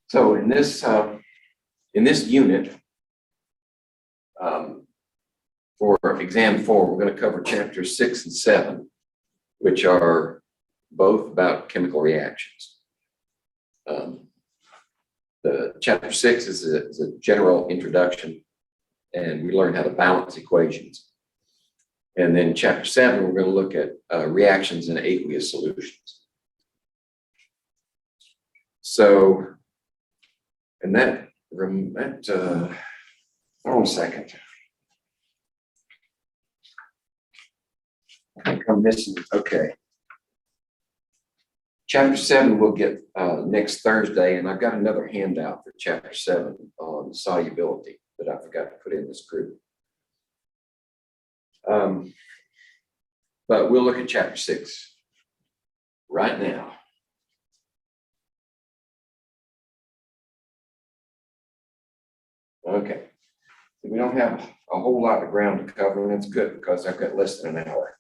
So in this unit, for exam 4, we're going to cover chapters 6 and 7, which are both about chemical reactions. The chapter 6 is a general introduction, and we learn how to balance equations. And then chapter 7, we're going to look at reactions in aqueous solutions. So, and hold on a second. I think I'm missing, okay. Chapter 7 we'll get next Thursday, and I've got another handout for chapter 7 on solubility that I forgot to put in this group. But we'll look at chapter 6 right now. Okay, we don't have a whole lot of ground to cover, and that's good because I've got less than an hour.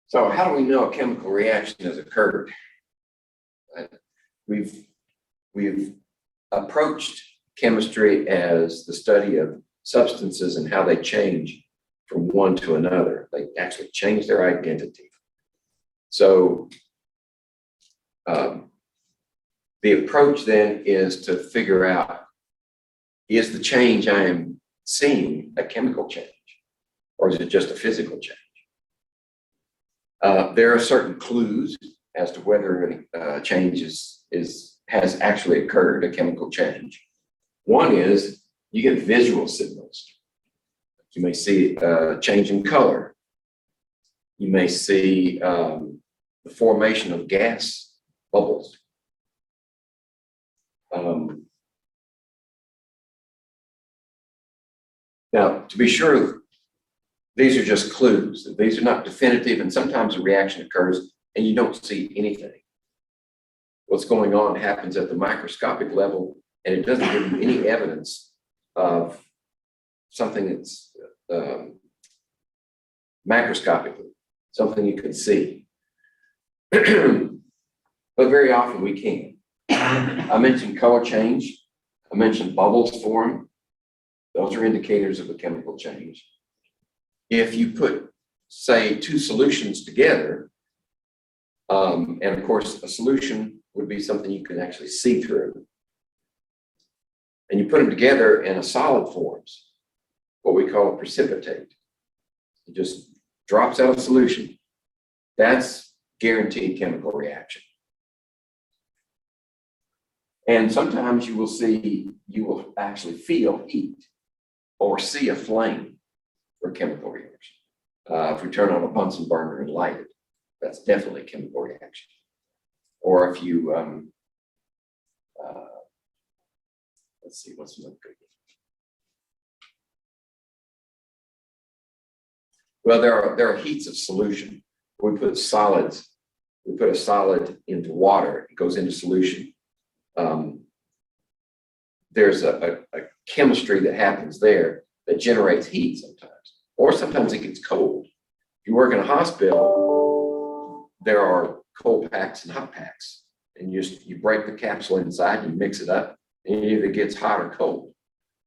So how do we know a chemical reaction has occurred? We've approached chemistry as the study of substances and how they change from one to another. They actually change their identity. So the approach then is to figure out, is the change I am seeing a chemical change, or is it just a physical change? There are certain clues as to whether a change has actually occurred, a chemical change. One is you get visual signals. You may see a change in color. You may see the formation of gas bubbles. Now, to be sure, these are just clues. These are not definitive, and sometimes a reaction occurs and you don't see anything. What's going on happens at the microscopic level, and it doesn't give you any evidence of something that's macroscopically, something you can see. But very often we can. I mentioned color change. I mentioned bubbles form. Those are indicators of a chemical change. If you put, say, two solutions together, and of course a solution would be something you can actually see through, and you put them together and a solid forms, what we call a precipitate. It just drops out of solution. That's guaranteed chemical reaction. And sometimes you will actually feel heat or see a flame for chemical reaction. If we turn on a Bunsen burner and light it, that's definitely a chemical reaction. Or if you, let's see, what's another good one? Well, there are heats of solution. We put solids, we put a solid into water, it goes into solution. There's a chemistry that happens there that generates heat sometimes, or sometimes it gets cold. If you work in a hospital, there are cold packs and hot packs, and you break the capsule inside, you mix it up, and it either gets hot or cold.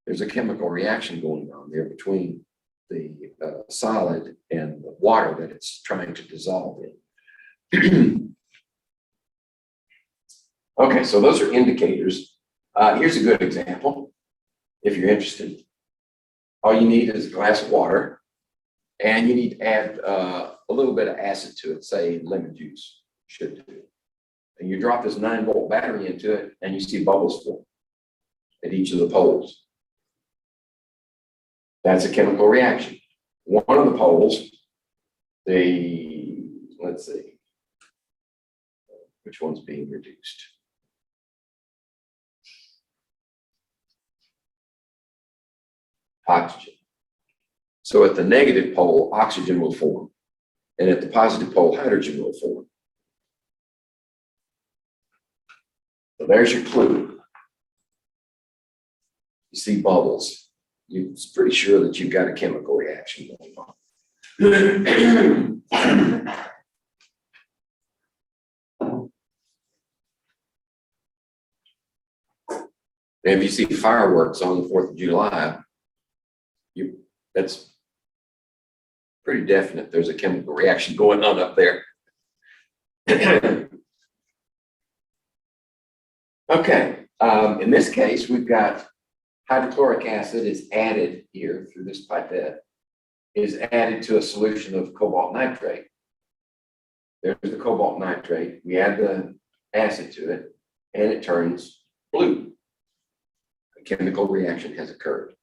There's a chemical reaction going on there between the solid and the water that it's trying to dissolve in. Okay, so those are indicators. Here's a good example, if you're interested. All you need is a glass of water, and you need to add a little bit of acid to it, say lemon juice should do. And you drop this 9-volt battery into it, and you see bubbles form at each of the poles. That's a chemical reaction. One of the poles, let's see, which one's being reduced? Oxygen. So at the negative pole, oxygen will form, and at the positive pole, hydrogen will form. So there's your clue. You see bubbles. You're pretty sure that you've got a chemical reaction going on. And if you see fireworks on the 4th of July, that's pretty definite. There's a chemical reaction going on up there. Okay, in this case, we've got hydrochloric acid is added here through this pipette, is added to a solution of cobalt nitrate. There's the cobalt nitrate. We add the acid to it, and it turns blue. A chemical reaction has occurred.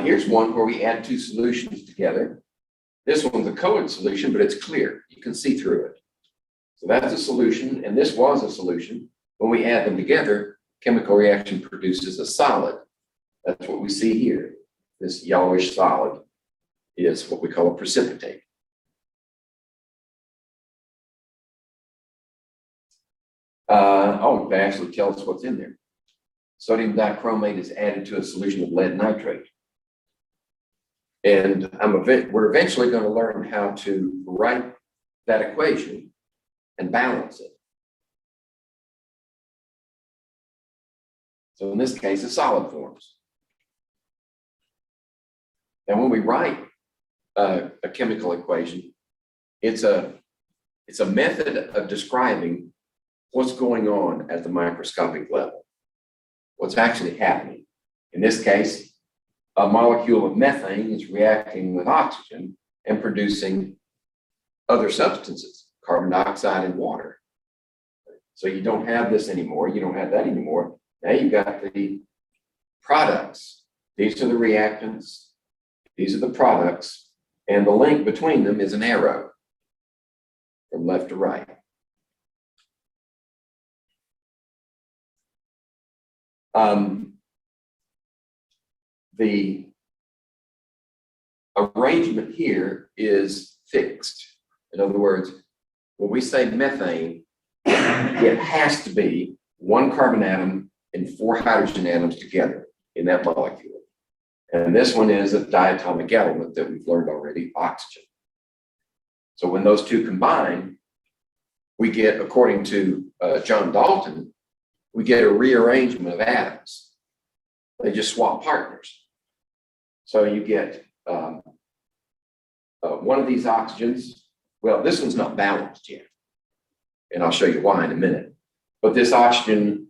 Here's one where we add two solutions together. This one's a colored solution, but it's clear. You can see through it. So that's a solution, and this was a solution. When we add them together, chemical reaction produces a solid. That's what we see here. This yellowish solid is what we call a precipitate. They actually tell us what's in there. Sodium dichromate is added to a solution of lead nitrate. And we're eventually going to learn how to write that equation and balance it. So in this case, it's solid forms. And when we write a chemical equation, it's a method of describing what's going on at the microscopic level, what's actually happening. In this case, a molecule of methane is reacting with oxygen and producing other substances, carbon dioxide and water. So you don't have this anymore. You don't have that anymore. Now you've got the products. These are the reactants. These are the products. And the link between them is an arrow from left to right. The arrangement here is fixed. In other words, when we say methane, it has to be one carbon atom and 4 hydrogen atoms together in that molecule. And this one is a diatomic element that we've learned already, oxygen. So when those two combine, we get, according to John Dalton, we get a rearrangement of atoms. They just swap partners. So you get one of these oxygens. Well, this one's not balanced yet, and I'll show you why in a minute. But this oxygen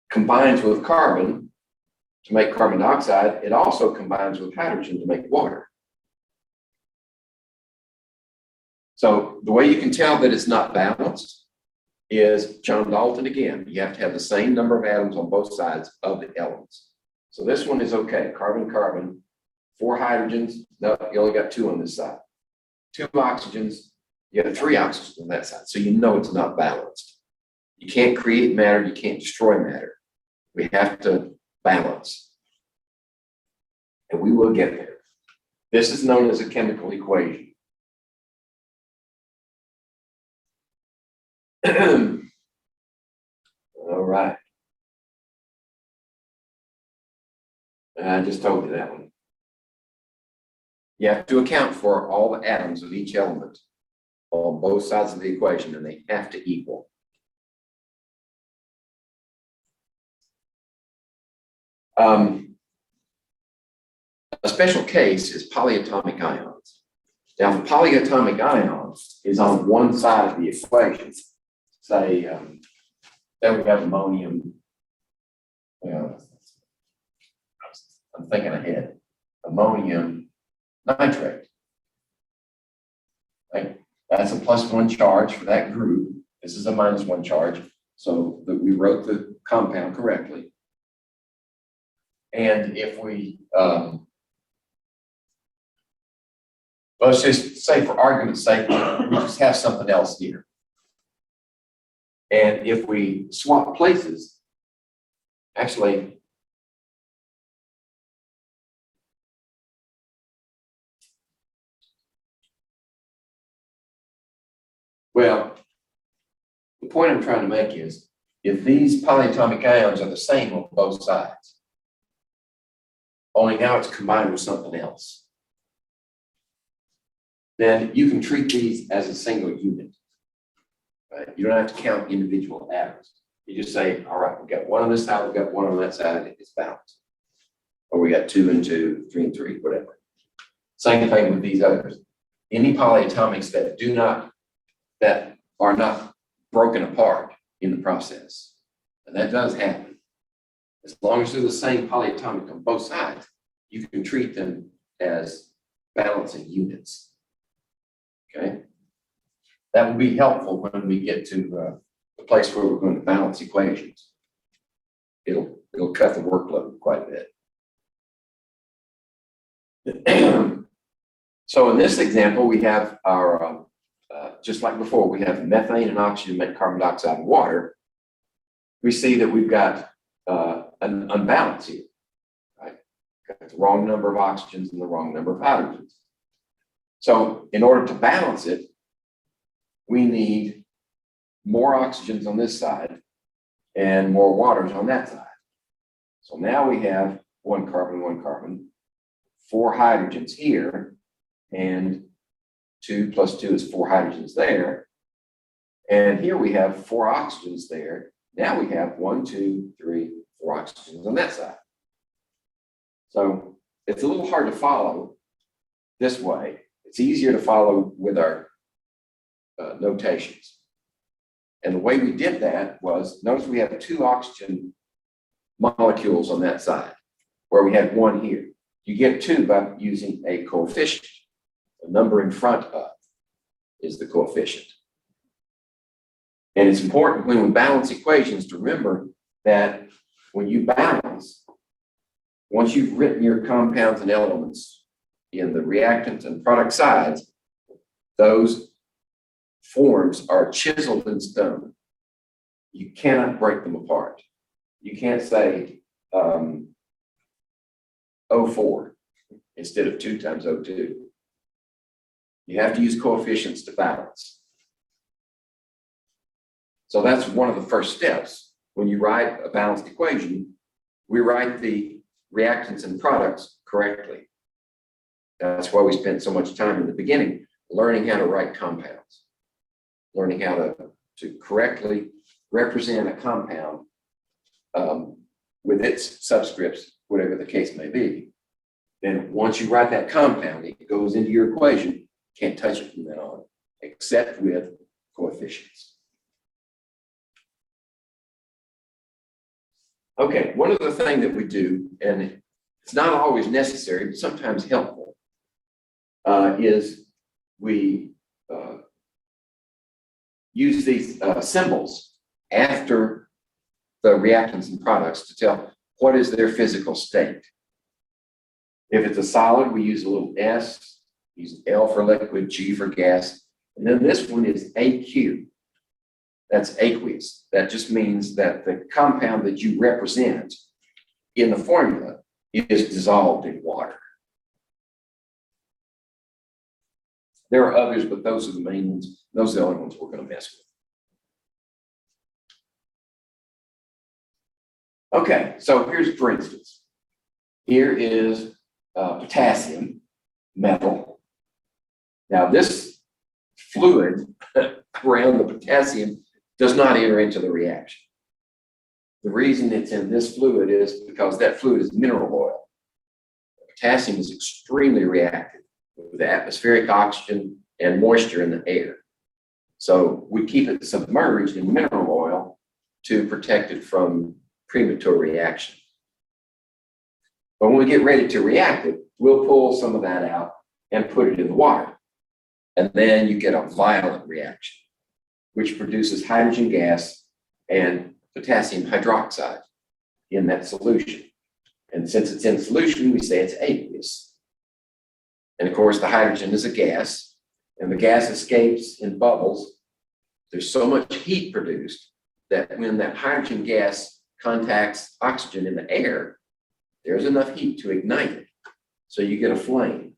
combines with carbon to make carbon dioxide. It also combines with hydrogen to make water. So the way you can tell that it's not balanced is John Dalton again. You have to have the same number of atoms on both sides of the elements. So this one is okay, carbon, carbon, 4 hydrogens. No, you only got 2 on this side. 2 oxygens, you have 3 oxygens on that side. So you know it's not balanced. You can't create matter, you can't destroy matter. We have to balance. And we will get there. This is known as a chemical equation. All right. I just told you that one. You have to account for all the atoms of each element on both sides of the equation, and they have to equal. A special case is polyatomic ions. Now, the polyatomic ion is on one side of the equation. Say, then we have ammonium. I'm thinking ahead. Ammonium nitrate. Right? That's a +1 charge for that group. This is a -1 charge, so that we wrote the compound correctly. And if we, let's just say for argument's sake, we just have something else here. And if we swap places, actually, well, the point I'm trying to make is, if these polyatomic ions are the same on both sides, only now it's combined with something else, then you can treat these as a single unit. right? You don't have to count individual atoms. You just say, all right, we've got one on this side, we've got one on that side, it's balanced. Or we got 2 and 2, 3 and 3, whatever. Same thing with these others. Any polyatomics that are not broken apart in the process, and that does happen. As long as they're the same polyatomic on both sides, you can treat them as balancing units. Okay? That will be helpful when we get to the place where we're going to balance equations. It'll cut the workload quite a bit. So in this example, we have our, just like before, we have methane and oxygen make carbon dioxide and water. We see that we've got an unbalance here, right? Got the wrong number of oxygens and the wrong number of hydrogens. So in order to balance it, we need more oxygens on this side and more waters on that side. So now we have 1 carbon, 4 hydrogens here, and 2 plus 2 is 4 hydrogens there. And here we have 4 oxygens there. Now we have 1, 2, 3, 4 oxygens on that side. So it's a little hard to follow this way. It's easier to follow with our notations. And the way we did that was, notice we have 2 oxygen molecules on that side, where we had 1 here. You get 2 by using a coefficient. The number in front of is the coefficient. And it's important when we balance equations to remember that when you balance, once you've written your compounds and elements in the reactant and product sides, those forms are chiseled in stone. You cannot break them apart. You can't say O4 instead of 2 times O2. You have to use coefficients to balance. So that's one of the first steps. When you write a balanced equation, we write the reactants and products correctly. That's why we spent so much time in the beginning learning how to write compounds, learning how to correctly represent a compound with its subscripts, whatever the case may be. Then once you write that compound, it goes into your equation, can't touch it from then on, except with coefficients. Okay, one other thing that we do, and it's not always necessary, but sometimes helpful, is we use these symbols after the reactants and products to tell what is their physical state. If it's a solid, we use a little S, use L for liquid, G for gas, and then this one is AQ. That's aqueous. That just means that the compound that you represent in the formula is dissolved in water. There are others, but those are the main ones. Those are the only ones we're going to mess with. Okay, so here's, for instance, here is potassium metal. Now this fluid around the potassium does not enter into the reaction. The reason it's in this fluid is because that fluid is mineral oil. Potassium is extremely reactive with atmospheric oxygen and moisture in the air. So we keep it submerged in mineral oil to protect it from premature reaction. But when we get ready to react it, we'll pull some of that out and put it in the water. And then you get a violent reaction, which produces hydrogen gas and potassium hydroxide in that solution. And since it's in solution, we say it's aqueous. And of course, the hydrogen is a gas, and the gas escapes in bubbles. There's so much heat produced that when that hydrogen gas contacts oxygen in the air, there's enough heat to ignite it. So you get a flame.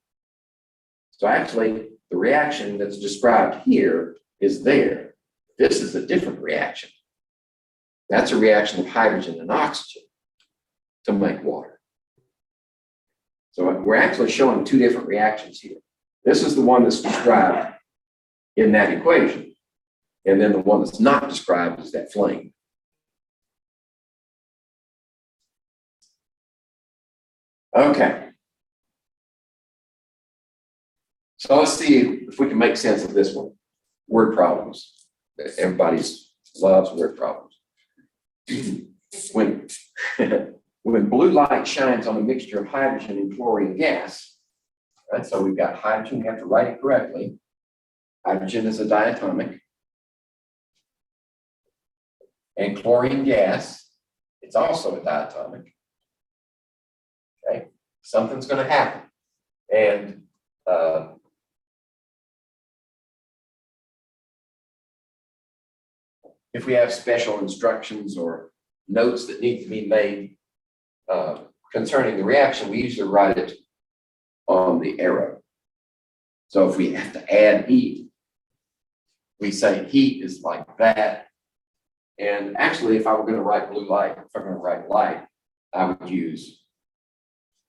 So actually, the reaction that's described here is there. This is a different reaction. That's a reaction of hydrogen and oxygen to make water. So we're actually showing 2 different reactions here. This is the one that's described in that equation. And then the one that's not described is that flame. Okay. So let's see if we can make sense of this one. Word problems. Everybody's loves word problems. When, when blue light shines on a mixture of hydrogen and chlorine gas, right? So we've got hydrogen, we have to write it correctly. Hydrogen is a diatomic. And chlorine gas, it's also a diatomic. Okay, something's going to happen. And if we have special instructions or notes that need to be made concerning the reaction, we usually write it on the arrow. So if we have to add heat, we say heat is like that. And actually, if I were going to write blue light, if I'm going to write light, I would use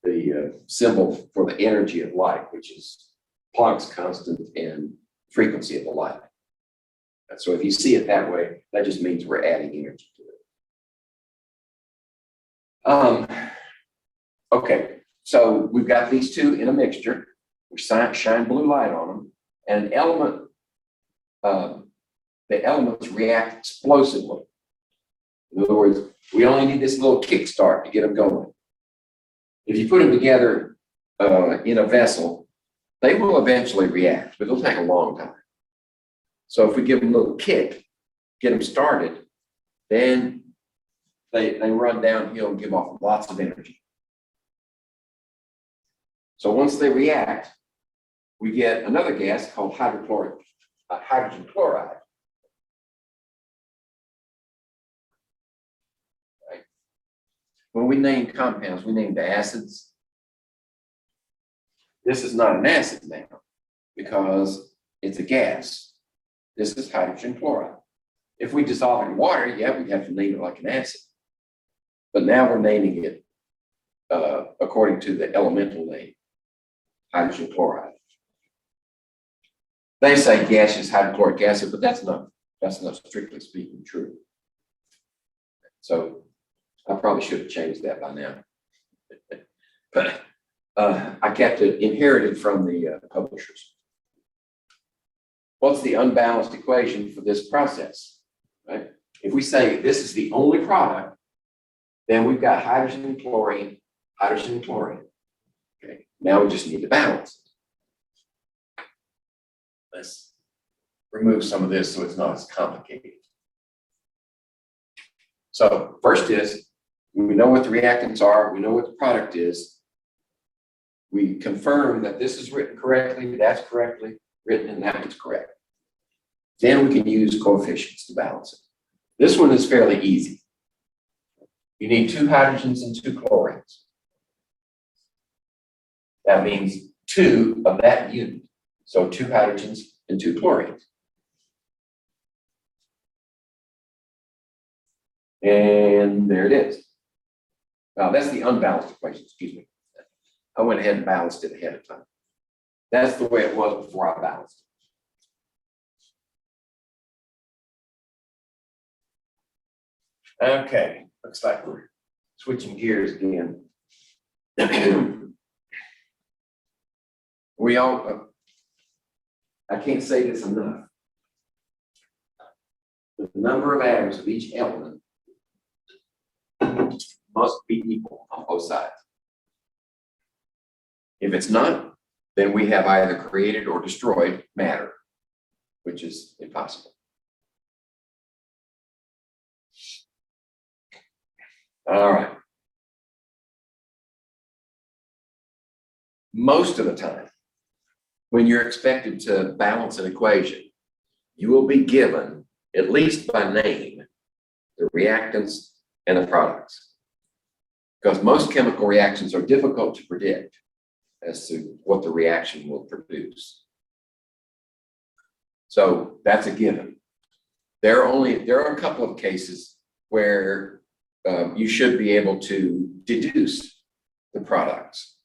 the symbol for the energy of light, which is Planck's constant and frequency of the light. And so if you see it that way, that just means we're adding energy to it. Okay, so we've got these two in a mixture. We shine blue light on them, and an element, the elements react explosively. In other words, we only need this little kickstart to get them going. If you put them together in a vessel, they will eventually react, but it'll take a long time. So if we give them a little kick, get them started, then they run downhill and give off lots of energy. So once they react, we get another gas called hydrogen chloride. Right? When we name compounds, we name the acids. This is not an acid now because it's a gas. This is hydrogen chloride. If we dissolve it in water, yeah, we'd have to name it like an acid. But now we're naming it according to the elemental name, hydrogen chloride. They say gaseous hydrochloric acid, but that's not strictly speaking true. So I probably should have changed that by now. But I kept it inherited from the publishers. What's the unbalanced equation for this process? Right? If we say this is the only product, then we've got hydrogen and chlorine, hydrogen and chlorine. Okay, now we just need to balance it. Let's remove some of this so it's not as complicated. So first is, we know what the reactants are, we know what the product is. We confirm that this is written correctly, that's correctly written, and that one's correct. Then we can use coefficients to balance it. This one is fairly easy. You need 2 hydrogens and 2 chlorines. That means 2 of that unit. So 2 hydrogens and 2 chlorines. And there it is. Now that's the unbalanced equation, excuse me. I went ahead and balanced it ahead of time. That's the way it was before I balanced it. Okay, looks like we're switching gears again. We all, I can't say this enough. The number of atoms of each element must be equal on both sides. If it's not, then we have either created or destroyed matter, which is impossible. All right. Most of the time, when you're expected to balance an equation, you will be given, at least by name, the reactants and the products. Because most chemical reactions are difficult to predict as to what the reaction will produce. So that's a given. There are a couple of cases where you should be able to deduce the products.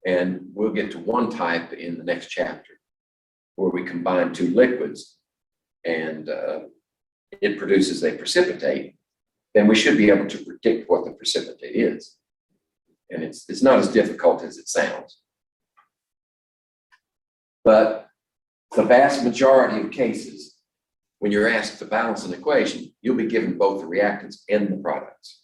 And we'll get to one type in the next chapter where we combine 2 liquids and it produces a precipitate, then we should be able to predict what the precipitate is. And it's not as difficult as it sounds. But the vast majority of cases, when you're asked to balance an equation, you'll be given both the reactants and the products.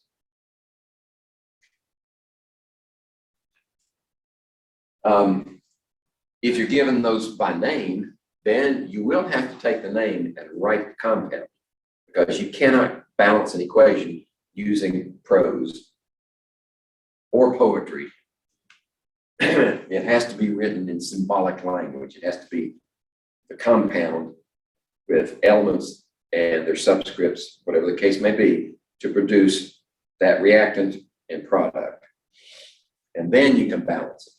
If you're given those by name, then you will have to take the name and write the compound, because you cannot balance an equation using prose or poetry. It has to be written in symbolic language. It has to be the compound with elements and their subscripts, whatever the case may be, to produce that reactant and product. And then you can balance it.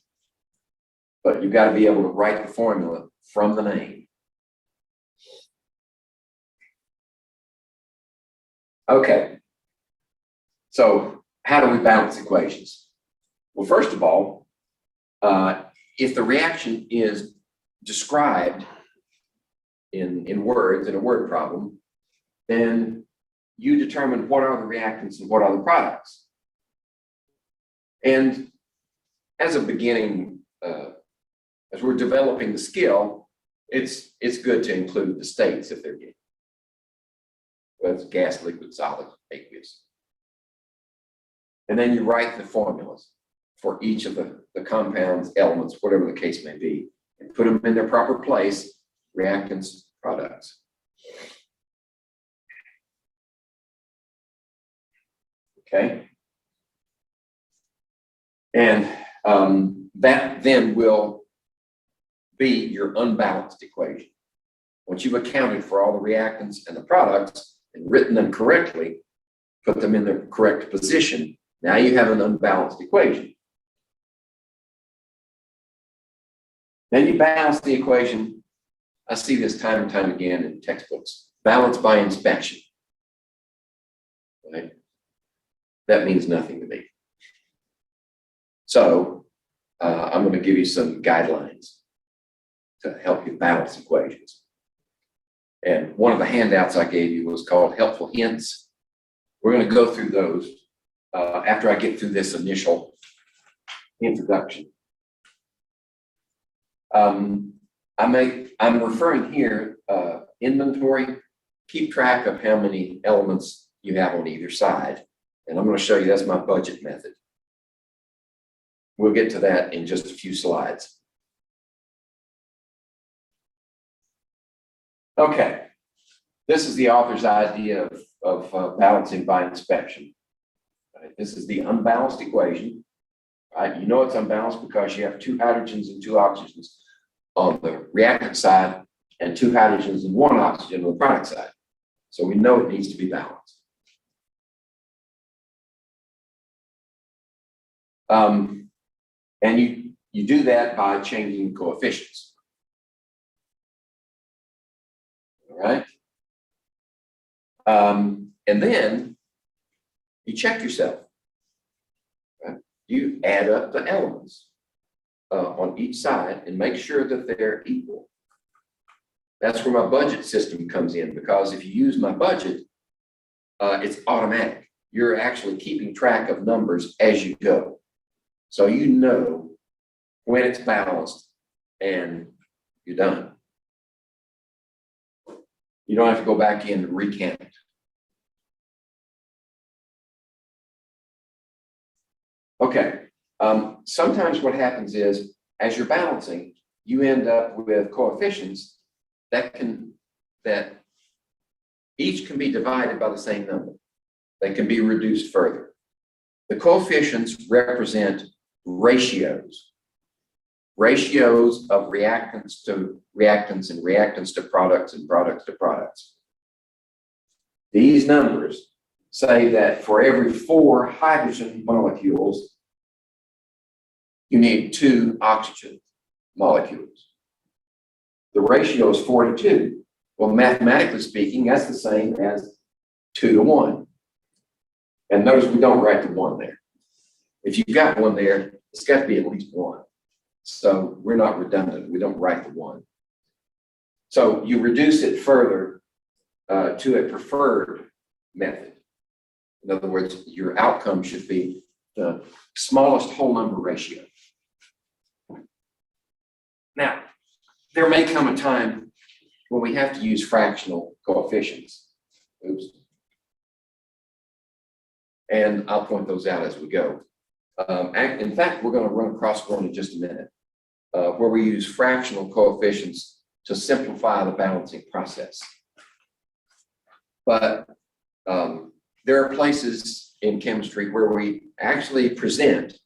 But you've got to be able to write the formula from the name. Okay. So how do we balance equations? Well, first of all, if the reaction is described in words, in a word problem, then you determine what are the reactants and what are the products. And as a beginning, as we're developing the skill, it's good to include the states if they're given. Whether it's gas, liquid, solid, aqueous. And then you write the formulas for each of the compounds, elements, whatever the case may be, and put them in their proper place, reactants, products. Okay. And that then will be your unbalanced equation. Once you've accounted for all the reactants and the products and written them correctly, put them in their correct position, now you have an unbalanced equation. Then you balance the equation. I see this time and time again in textbooks. Balance by inspection. Right? That means nothing to me. So I'm going to give you some guidelines to help you balance equations. And one of the handouts I gave you was called Helpful Hints. We're going to go through those after I get through this initial introduction. I'm referring here, inventory, keep track of how many elements you have on either side. And I'm going to show you that's my budget method. We'll get to that in just a few slides. Okay, this is the author's idea of balancing by inspection. Right? This is the unbalanced equation. Right? You know it's unbalanced because you have 2 hydrogens and 2 oxygens on the reactant side and 2 hydrogens and 1 oxygen on the product side. So we know it needs to be balanced. And you do that by changing coefficients. All right. And then you check yourself. Right? You add up the elements on each side and make sure that they're equal. That's where my budget system comes in, because if you use my budget, it's automatic. You're actually keeping track of numbers as you go. So you know when it's balanced and you're done. You don't have to go back in and recount. Okay, sometimes what happens is, as you're balancing, you end up with coefficients that each can be divided by the same number. They can be reduced further. The coefficients represent ratios of reactants to reactants and reactants to products and products to products. These numbers say that for every 4 hydrogen molecules, you need 2 oxygen molecules. The ratio is 4 to 2. Well, mathematically speaking, that's the same as 2 to 1. And notice we don't write the 1 there. If you've got 1 there, it's got to be at least 1. So we're not redundant. We don't write the 1. So you reduce it further to a preferred method. In other words, your outcome should be the smallest whole number ratio. Now, there may come a time when we have to use fractional coefficients. Oops. And I'll point those out as we go. In fact, we're going to run across one in just a minute, where we use fractional coefficients to simplify the balancing process. But there are places in chemistry where we actually present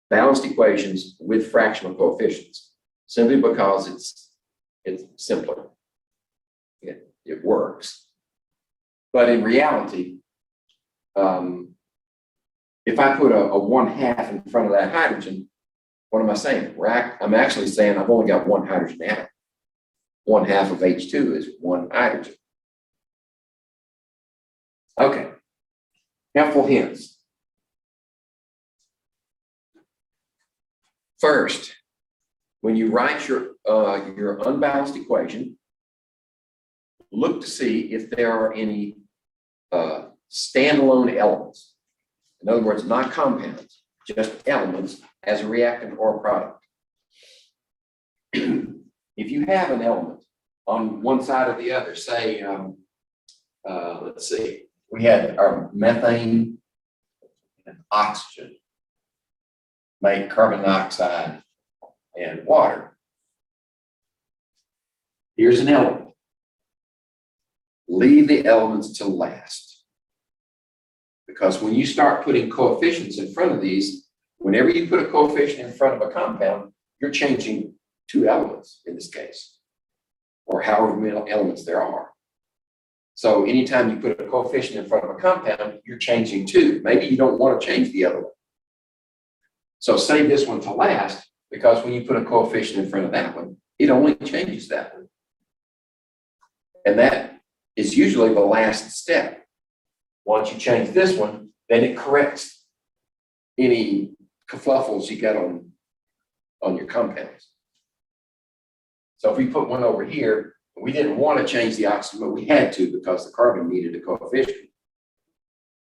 balanced equations with fractional coefficients, simply because it's simpler. It works. But in reality, if I put a 1/2 in front of that hydrogen, what am I saying? I'm actually saying I've only got one hydrogen atom. 1/2 of H2 is one hydrogen. Okay, helpful hints. First, when you write your unbalanced equation, look to see if there are any standalone elements. In other words, not compounds, just elements as a reactant or a product. If you have an element on one side or the other, say, let's see, we had our methane and oxygen make carbon dioxide and water. Here's an element. Leave the elements to last. Because when you start putting coefficients in front of these, whenever you put a coefficient in front of a compound, you're changing two elements in this case, or however many elements there are. So anytime you put a coefficient in front of a compound, you're changing two. Maybe you don't want to change the other one. So save this one to last, because when you put a coefficient in front of that one, it only changes that one. And that is usually the last step. Once you change this one, then it corrects any kerfuffles you got on your compounds. So if we put one over here, we didn't want to change the oxygen, but we had to because the carbon needed a coefficient.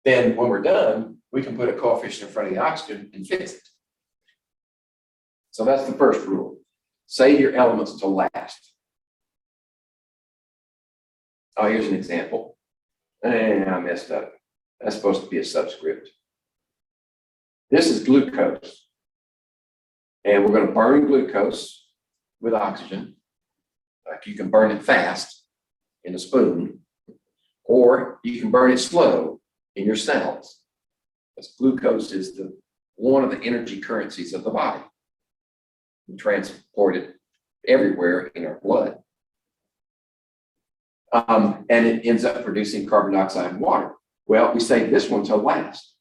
Then when we're done, we can put a coefficient in front of the oxygen and fix it. So that's the first rule. Save your elements to last. Oh, here's an example. And I messed up. That's supposed to be a subscript. This is glucose. And we're going to burn glucose with oxygen. Like you can burn it fast in a spoon, or you can burn it slow in your cells. Because glucose is one of the energy currencies of the body. We transport it everywhere in our blood. And it ends up producing carbon dioxide and water. Well, we save this one to last.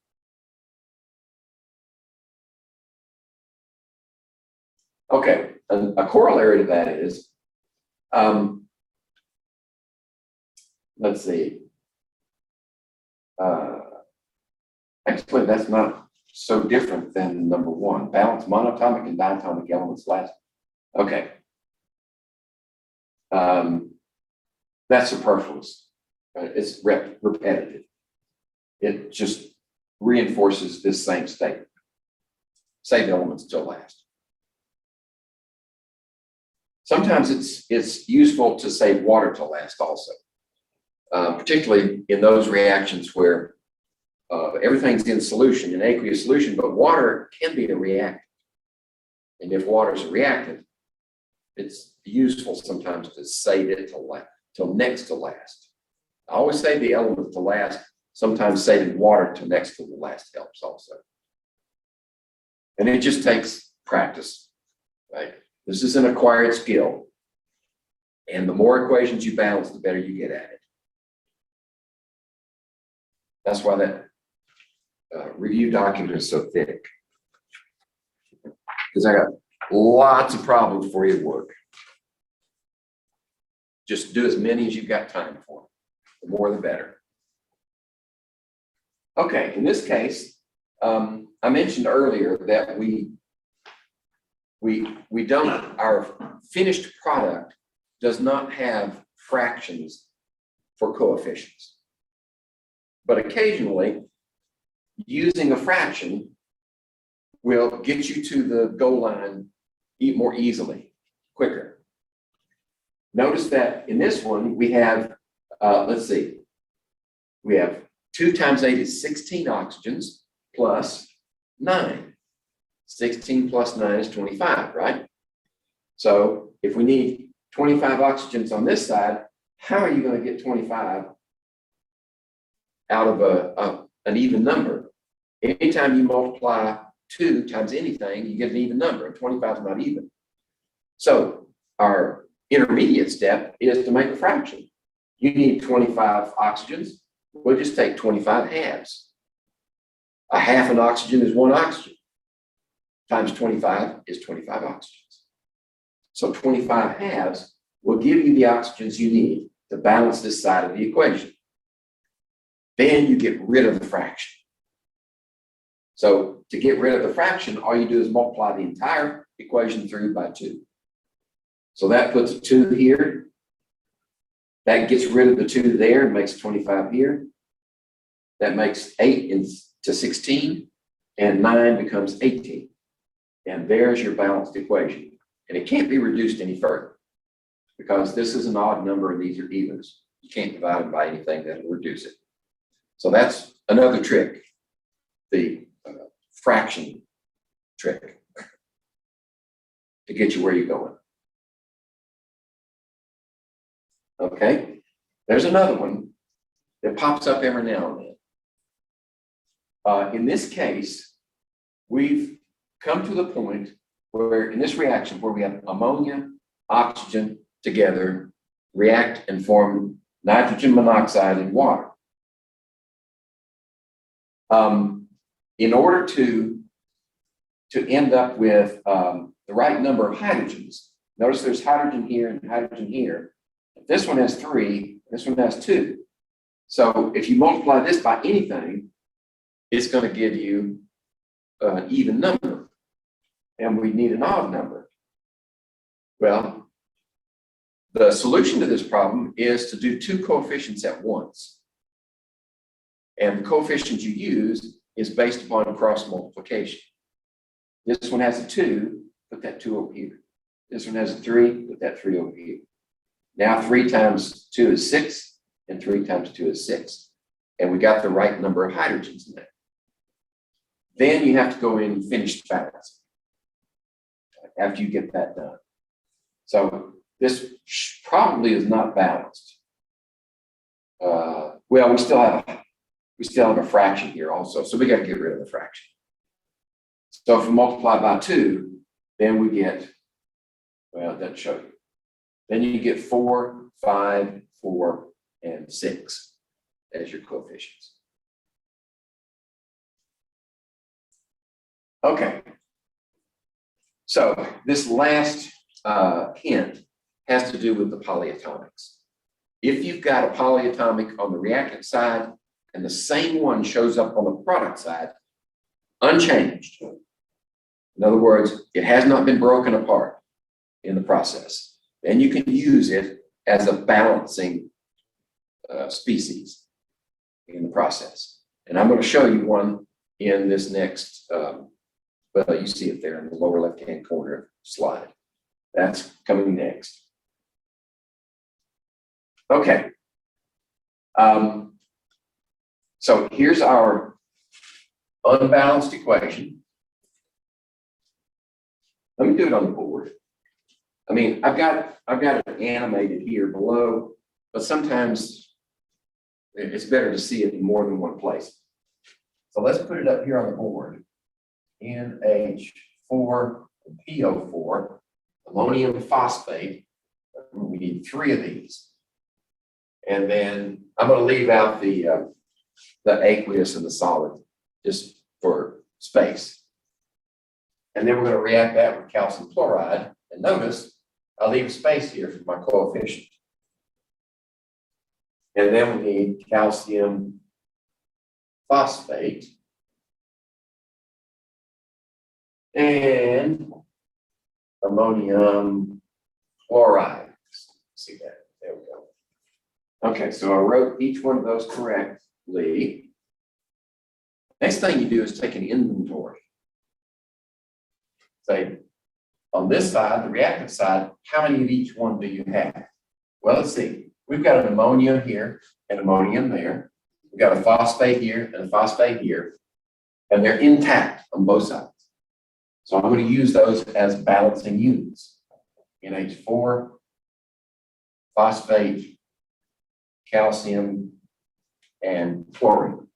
Okay, a corollary to that is, let's see. Actually, that's not so different than number one. Balance monatomic and diatomic elements last. Okay. That's superfluous. It's repetitive. It just reinforces this same statement. Save elements till last. Sometimes it's useful to save water till last also, particularly in those reactions where everything's in solution, in aqueous solution, but water can be a reactant. And if water is a reactant, it's useful sometimes to save it till next to last. I always save the element to last. Sometimes saving water to next to the last helps also. And it just takes practice, right? This is an acquired skill. And the more equations you balance, the better you get at it. That's why that review document is so thick. Because I got lots of problems for you to work. Just do as many as you've got time for. The more, the better. Okay, in this case, I mentioned earlier that we don't, our finished product does not have fractions for coefficients. But occasionally, using a fraction will get you to the goal line more easily, quicker. Notice that in this one, we have, let's see, we have 2 times 8 is 16 oxygens plus 9. 16 plus 9 is 25, right? So if we need 25 oxygens on this side, how are you going to get 25 out of an even number? Anytime you multiply 2 times anything, you get an even number, and 25 is not even. So our intermediate step is to make a fraction. You need 25 oxygens. We'll just take 25 halves. A half an oxygen is 1 oxygen. Times 25 is 25 oxygens. So 25 halves will give you the oxygens you need to balance this side of the equation. Then you get rid of the fraction. So to get rid of the fraction, all you do is multiply the entire equation through by 2. So that puts a 2 here. That gets rid of the 2 there and makes 25 here. That makes 8 into 16, and 9 becomes 18. And there's your balanced equation. And it can't be reduced any further because this is an odd number and these are evens. You can't divide them by anything that will reduce it. So that's another trick, the fraction trick, to get you where you're going. Okay, there's another one that pops up every now and then. In this case, we've come to the point where, in this reaction, where we have ammonia, oxygen together, react and form nitrogen monoxide and water. In order to end up with the right number of hydrogens, notice there's hydrogen here and hydrogen here. This one has 3, this one has 2. So if you multiply this by anything, it's going to give you an even number. And we need an odd number. Well, the solution to this problem is to do 2 coefficients at once. And the coefficient you use is based upon cross multiplication. This one has a 2, put that 2 over here. This one has a 3, put that 3 over here. Now 3 times 2 is 6, and 3 times 2 is 6. And we got the right number of hydrogens in there. Then you have to go in and finish the balance after you get that done. So this probably is not balanced. Well, we still have a fraction here also, so we got to get rid of the fraction. So if we multiply by 2, then we get, well, it doesn't show you. Then you get 4, 5, 4, and 6 as your coefficients. Okay. So this last hint has to do with the polyatomics. If you've got a polyatomic on the reactant side and the same one shows up on the product side, unchanged. In other words, it has not been broken apart in the process. Then you can use it as a balancing species in the process. And I'm going to show you one in this next, well, you see it there in the lower left-hand corner of the slide. That's coming next. Okay. So here's our unbalanced equation. Let me do it on the board. I mean, I've got it animated here below, but sometimes it's better to see it in more than one place. So let's put it up here on the board. NH4 PO4, ammonium phosphate. We need 3 of these. And then I'm going to leave out the aqueous and the solid just for space. And then we're going to react that with calcium chloride. And notice I'll leave space here for my coefficient. And then we need calcium phosphate and ammonium chloride. See that? There we go. Okay, so I wrote each one of those correctly. Next thing you do is take an inventory. Say, on this side, the reactive side, how many of each one do you have? Well, let's see. We've got an ammonia here and ammonium there. We've got a phosphate here and a phosphate here, and they're intact on both sides. So I'm going to use those as balancing units. NH4, phosphate, calcium, and chlorine.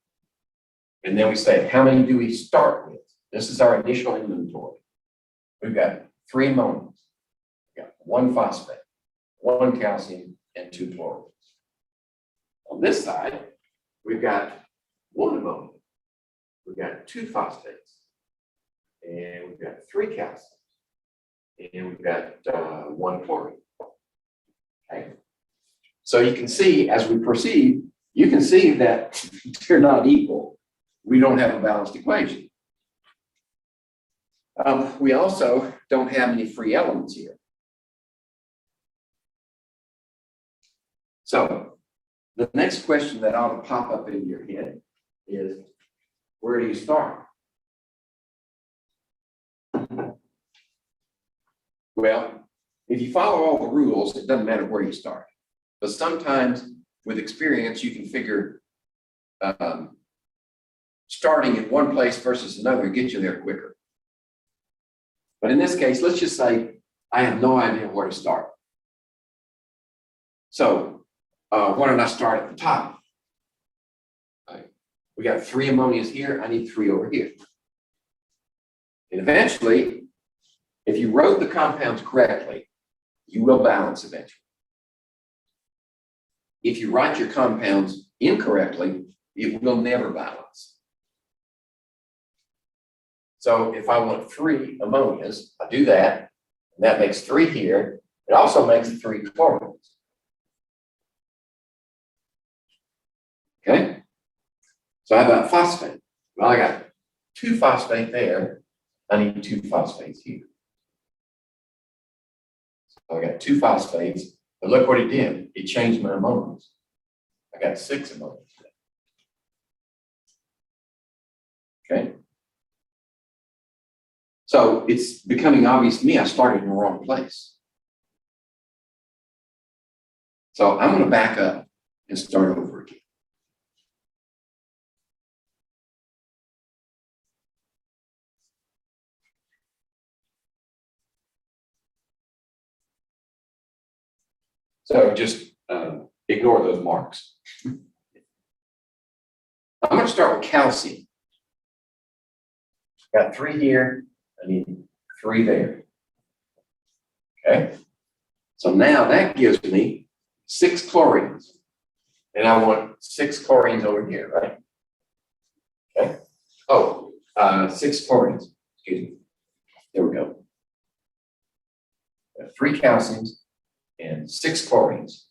And then we say, how many do we start with? This is our initial inventory. We've got 3 ammoniums. We've got 1 phosphate, 1 calcium, and 2 chlorines. On this side, we've got 1 ammonia. We've got 2 phosphates, and we've got 3 calciums, and we've got 1 chlorine. Okay. So you can see as we proceed, you can see that they're not equal. We don't have a balanced equation. We also don't have any free elements here. So the next question that ought to pop up in your head is, where do you start? Well, if you follow all the rules, it doesn't matter where you start. But sometimes with experience, you can figure starting in one place versus another get you there quicker. But in this case, let's just say I have no idea where to start. So why don't I start at the top? Right. We got 3 ammonias here. I need 3 over here. And eventually, if you wrote the compounds correctly, you will balance eventually. If you write your compounds incorrectly, it will never balance. So if I want 3 ammonias, I do that, and that makes 3 here. It also makes 3 chlorines. Okay? So how about phosphate? Well, I got 2 phosphate there. I need 2 phosphates here. So I got 2 phosphates, but look what it did. It changed my ammonias. I got 6 ammonias. Okay? So it's becoming obvious to me I started in the wrong place. So I'm going to back up and start over again. So just ignore those marks. I'm going to start with calcium. Got 3 here. I need 3 there. Okay. So now that gives me 6 chlorines. And I want 6 chlorines over here, right? Okay. Oh, 6 chlorines. Excuse me. There we go. Got 3 calciums and 6 chlorines.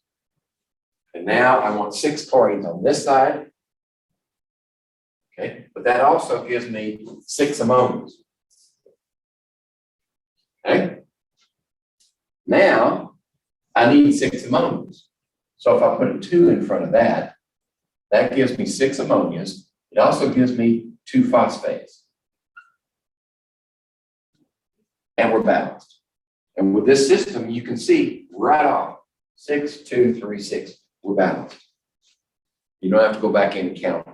And now I want 6 chlorines on this side. Okay. But that also gives me 6 ammonias. Okay. Now I need 6 ammonias. So if I put a 2 in front of that, that gives me 6 ammonias. It also gives me 2 phosphates. And we're balanced. And with this system, you can see right off 6, 2, 3, 6. We're balanced. You don't have to go back in and count.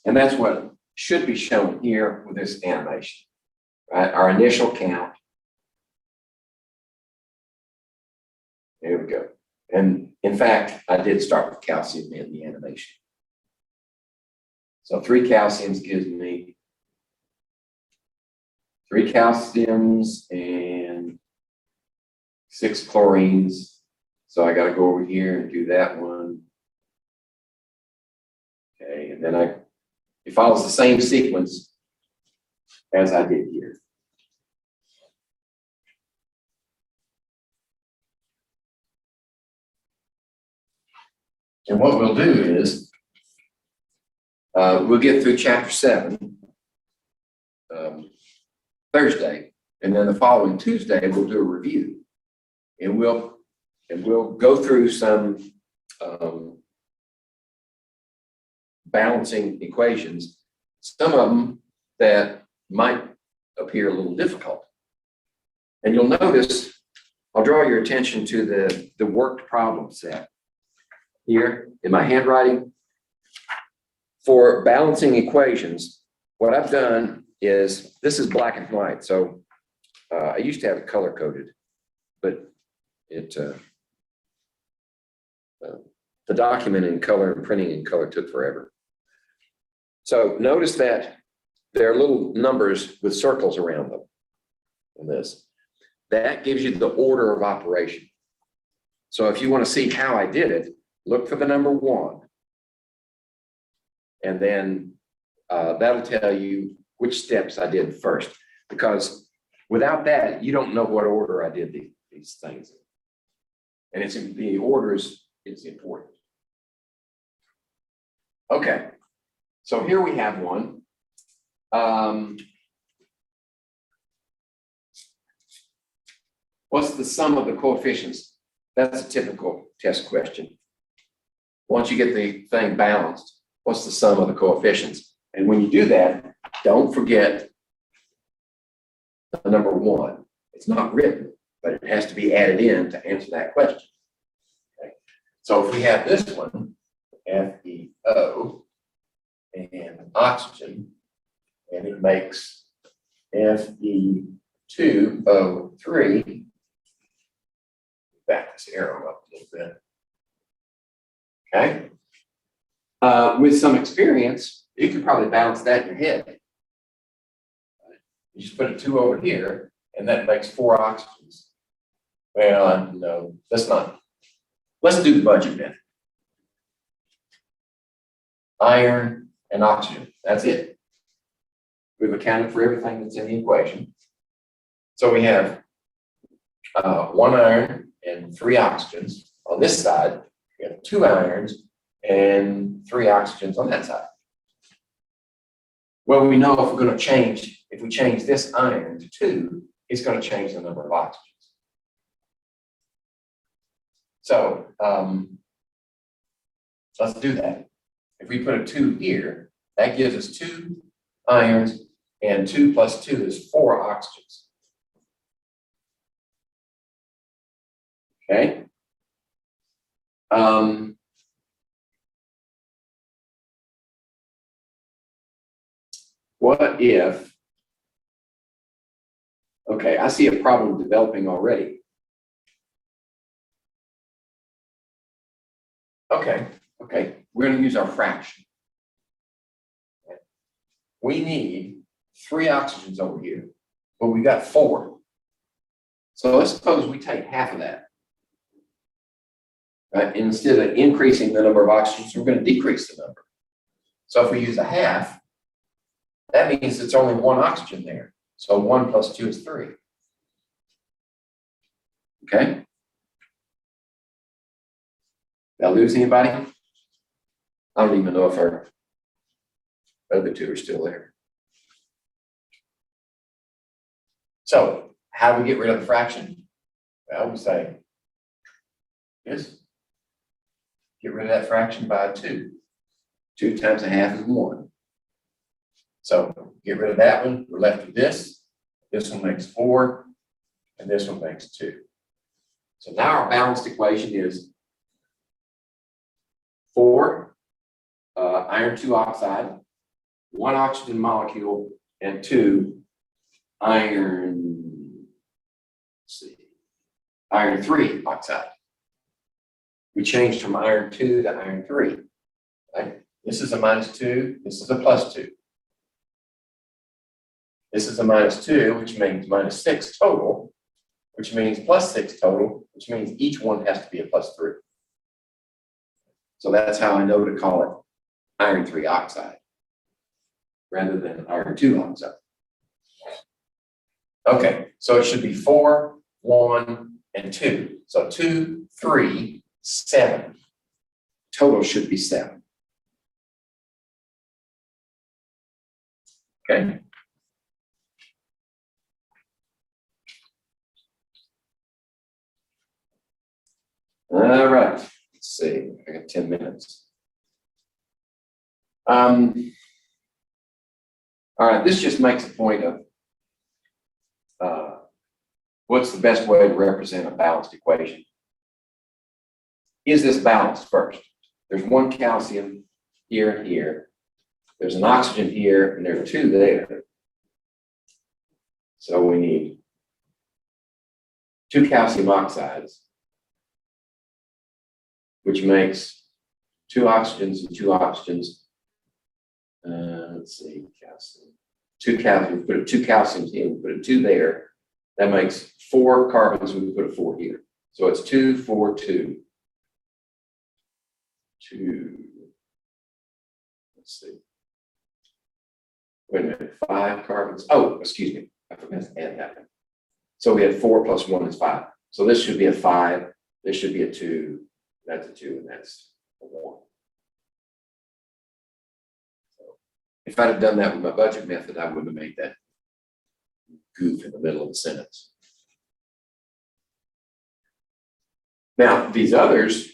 And that's what should be shown here with this animation, right? Our initial count. There we go. And in fact, I did start with calcium in the animation. So 3 calciums gives me 3 calciums and 6 chlorines. So I got to go over here and do that one. Okay, and then it follows the same sequence as I did here. And what we'll do is we'll get through chapter 7 Thursday, and then the following Tuesday we'll do a review, and we'll and we'll go through some balancing equations, some of them that might appear a little difficult. And you'll notice, I'll draw your attention to the worked problem set here in my handwriting. For balancing equations, what I've done is, this is black and white. So I used to have it color coded, but the document in color and printing in color took forever. So notice that there are little numbers with circles around them in this. That gives you the order of operation. So if you want to see how I did it, look for the number 1. And then that'll tell you which steps I did first. Because without that, you don't know what order I did these things in. And it's in the orders is important. Okay, so here we have one. What's the sum of the coefficients? That's a typical test question. Once you get the thing balanced, what's the sum of the coefficients? And when you do that, don't forget the number 1. It's not written, but it has to be added in to answer that question. Okay. So if we have this one, FeO, and oxygen, and it makes Fe2O3. Back this arrow up a little bit. Okay. With some experience, you could probably balance that in your head. You just put a 2 over here, and that makes 4 oxygens. Well, no, let's not. Let's do the budget method. Iron and oxygen, that's it. We've accounted for everything that's in the equation. So we have 1 iron and 3 oxygens. On this side, we have 2 irons and 3 oxygens on that side. Well, we know if we're going to change, if we change this iron to 2, it's going to change the number of oxygens. So let's do that. If we put a 2 here, that gives us 2 irons, and 2 plus 2 is 4 oxygens. Okay. What if, okay, I see a problem developing already. Okay, we're going to use our fraction. We need 3 oxygens over here, but we got 4. So let's suppose we take half of that. Right? Instead of increasing the number of oxygens, we're going to decrease the number. So if we use a half, that means it's only 1 oxygen there. So 1 plus 2 is 3. Okay? Did I lose anybody? I don't even know if our other 2 are still there. So how do we get rid of the fraction? Well, we say this. Get rid of that fraction by 2. 2 times a half is 1. So get rid of that one. We're left with this. This one makes 4, and this one makes 2. So now our balanced equation is 4 iron 2 oxide, 1 oxygen molecule, and 2 iron, iron 3 oxide. We changed from iron 2 to iron 3. Right? This is a -2, this is a +2. This is a -2, which means -6 total, which means +6 total, which means each one has to be a +3. So that's how I know to call it iron 3 oxide rather than iron 2 oxide. Okay, so it should be 4, 1, and 2. So 2, 3, 7. Total should be 7. Okay. All right, let's see, I got 10 minutes. All right, this just makes a point of what's the best way to represent a balanced equation? Is this balanced first? There's one calcium here and here. There's an oxygen here, and there are two there. So we need two calcium oxides, which makes two oxygens and two oxygens. Let's see, calcium. Two calcium, put two calciums in, put a two there. That makes four carbons, we put a four here. So it's 2, 4, 2. 2. Let's see. Wait a minute, 5 carbons. Oh, excuse me, I forgot to add that one. So we had 4 plus 1 is 5. So this should be a 5, this should be a 2, that's a 2, and that's a 1. So if I'd have done that with my budget method, I wouldn't have made that goof in the middle of the sentence. Now, these others,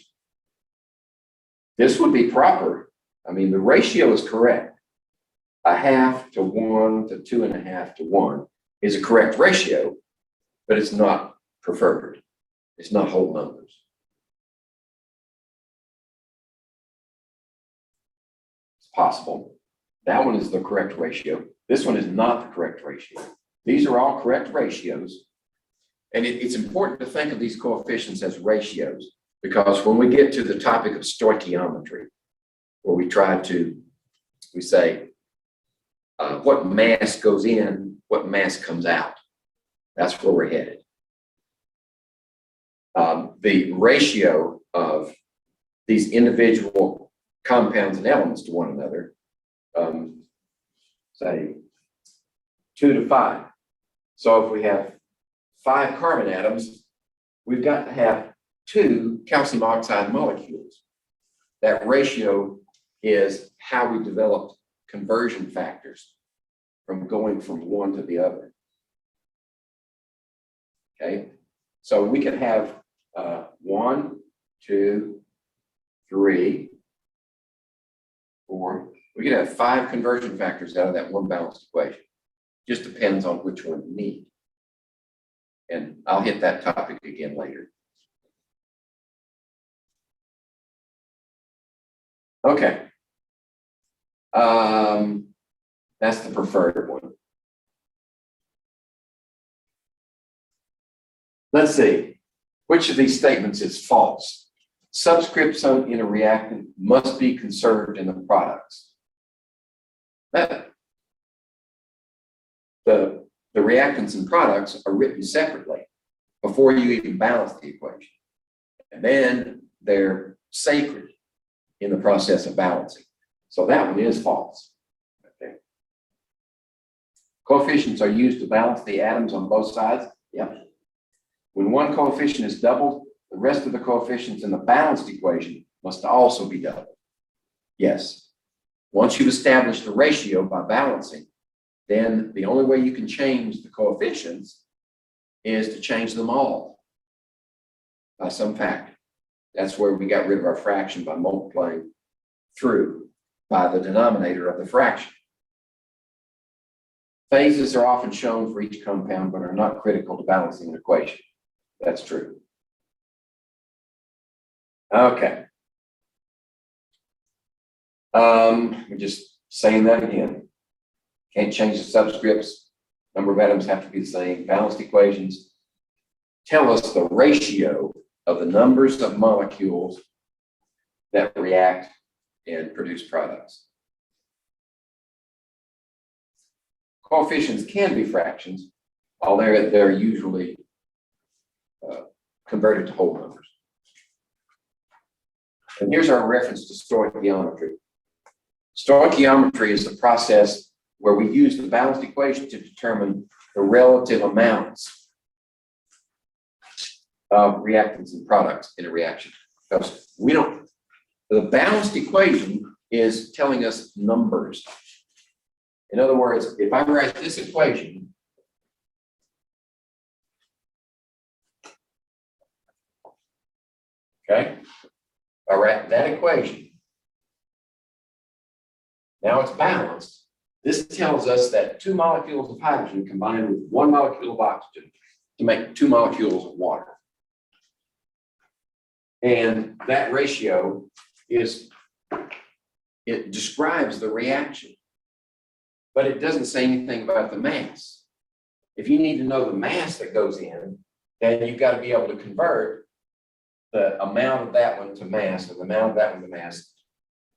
this would be proper. I mean, the ratio is correct. 1/2 to 1 to 2.5 to 1 is a correct ratio, but it's not preferred. It's not whole numbers. It's possible. That one is the correct ratio. This one is not the correct ratio. These are all correct ratios. And it's important to think of these coefficients as ratios, because when we get to the topic of stoichiometry, where we say, what mass goes in, what mass comes out. That's where we're headed. The ratio of these individual compounds and elements to one another, say 2 to 5. So if we have 5 carbon atoms, we've got to have 2 calcium oxide molecules. That ratio is how we developed conversion factors from going from one to the other. Okay, so we can have 1, 2, 3, 4. We could have 5 conversion factors out of that one balanced equation. Just depends on which one you need. And I'll hit that topic again later. Okay. That's the preferred one. Let's see. Which of these statements is false? Subscripts in a reactant must be conserved in the products. The reactants and products are written separately before you even balance the equation. And then they're sacred in the process of balancing. So that one is false. Okay. Coefficients are used to balance the atoms on both sides. Yep. When one coefficient is doubled, the rest of the coefficients in the balanced equation must also be doubled. Yes. Once you've established the ratio by balancing, then the only way you can change the coefficients is to change them all by some factor. That's where we got rid of our fraction by multiplying through by the denominator of the fraction. Phases are often shown for each compound, but are not critical to balancing an equation. That's true. Okay. We're just saying that again. Can't change the subscripts. Number of atoms have to be the same. Balanced equations tell us the ratio of the numbers of molecules that react and produce products. Coefficients can be fractions, although they're usually converted to whole numbers. And here's our reference to stoichiometry. Stoichiometry is the process where we use the balanced equation to determine the relative amounts of reactants and products in a reaction. Because the balanced equation is telling us numbers. In other words, if I write this equation, Okay? All right, that equation. Now it's balanced. This tells us that 2 molecules of hydrogen combine with 1 molecule of oxygen to make 2 molecules of water. And that ratio is, it describes the reaction, but it doesn't say anything about the mass. If you need to know the mass that goes in, then you've got to be able to convert the amount of that one to mass and the amount of that one to mass.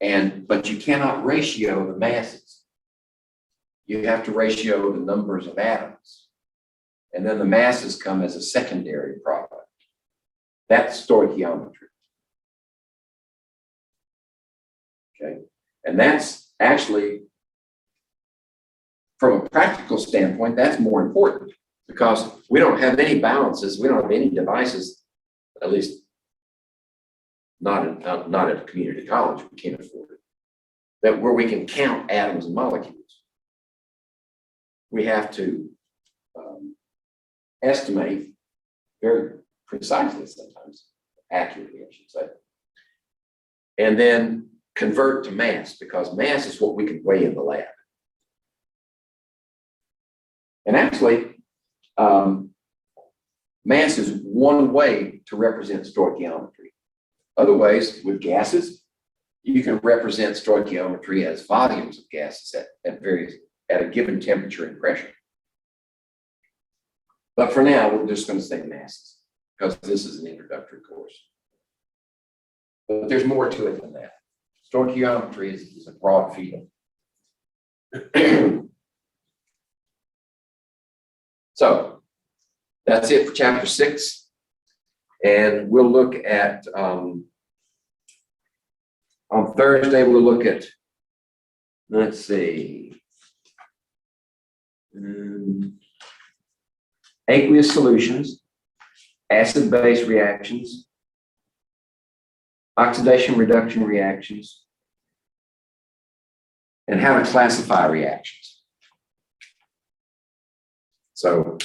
But you cannot ratio the masses. You have to ratio the numbers of atoms. And then the masses come as a secondary product. That's stoichiometry. Okay. And that's actually, from a practical standpoint, that's more important because we don't have any balances. We don't have any devices, at least not at a community college. We can't afford it. That where we can count atoms and molecules. We have to estimate very precisely sometimes, accurately, I should say. And then convert to mass, because mass is what we can weigh in the lab. And actually, mass is one way to represent stoichiometry. Other ways, with gases, you can represent stoichiometry as volumes of gases at a given temperature and pressure. But for now, we're just going to say masses, because this is an introductory course. But there's more to it than that. Stoichiometry is a broad field. So that's it for chapter 6. And we'll look at, on Thursday, we'll look at, let's see, aqueous solutions, acid-base reactions, oxidation reduction reactions, and how to classify reactions. So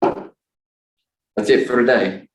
that's it for today.